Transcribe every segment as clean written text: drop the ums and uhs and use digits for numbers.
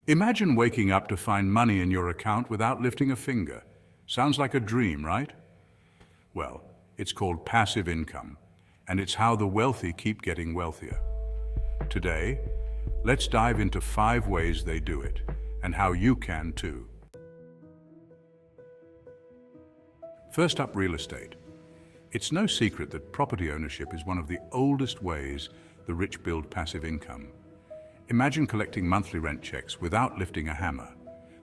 Imagine waking up to find money in your account without lifting a finger. Sounds like a dream, right? Well, it's called passive income, and it's how the wealthy keep getting wealthier. Today, let's dive into 5 ways they do it, and how you can too. First up, real estate. It's no secret that property ownership is one of the oldest ways the rich build passive income. Imagine collecting monthly rent checks without lifting a hammer.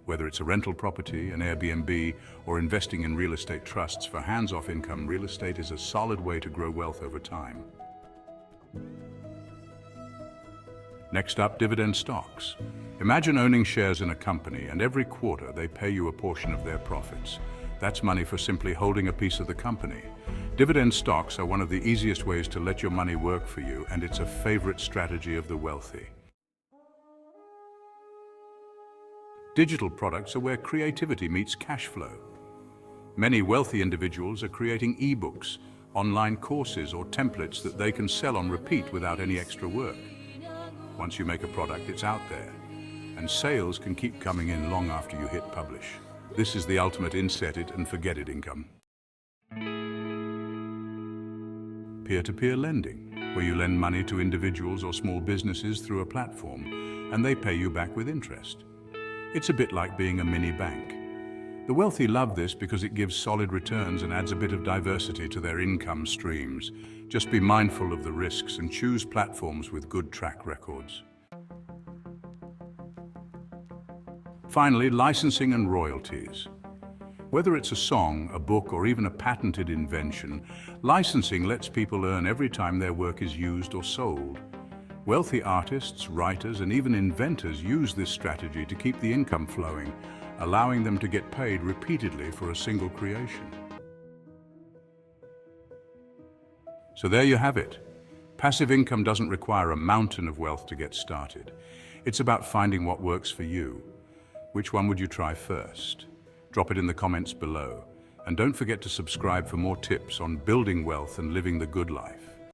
Whether it's a rental property, an Airbnb, or investing in real estate trusts for hands-off income, real estate is a solid way to grow wealth over time. Next up, dividend stocks. Imagine owning shares in a company, and every quarter they pay you a portion of their profits. That's money for simply holding a piece of the company. Dividend stocks are one of the easiest ways to let your money work for you, and it's a favorite strategy of the wealthy. Digital products are where creativity meets cash flow. Many wealthy individuals are creating ebooks, online courses, or templates that they can sell on repeat without any extra work. Once you make a product, it's out there, and sales can keep coming in long after you hit publish. This is the ultimate inset it and forget it income. Peer-to-peer lending, where you lend money to individuals or small businesses through a platform, and they pay you back with interest. It's a bit like being a mini bank. The wealthy love this because it gives solid returns and adds a bit of diversity to their income streams. Just be mindful of the risks and choose platforms with good track records. Finally, licensing and royalties. Whether it's a song, a book, or even a patented invention, licensing lets people earn every time their work is used or sold. Wealthy artists, writers, and even inventors use this strategy to keep the income flowing, allowing them to get paid repeatedly for a single creation. So there you have it. Passive income doesn't require a mountain of wealth to get started. It's about finding what works for you. Which one would you try first? Drop it in the comments below. And don't forget to subscribe for more tips on building wealth and living the good life.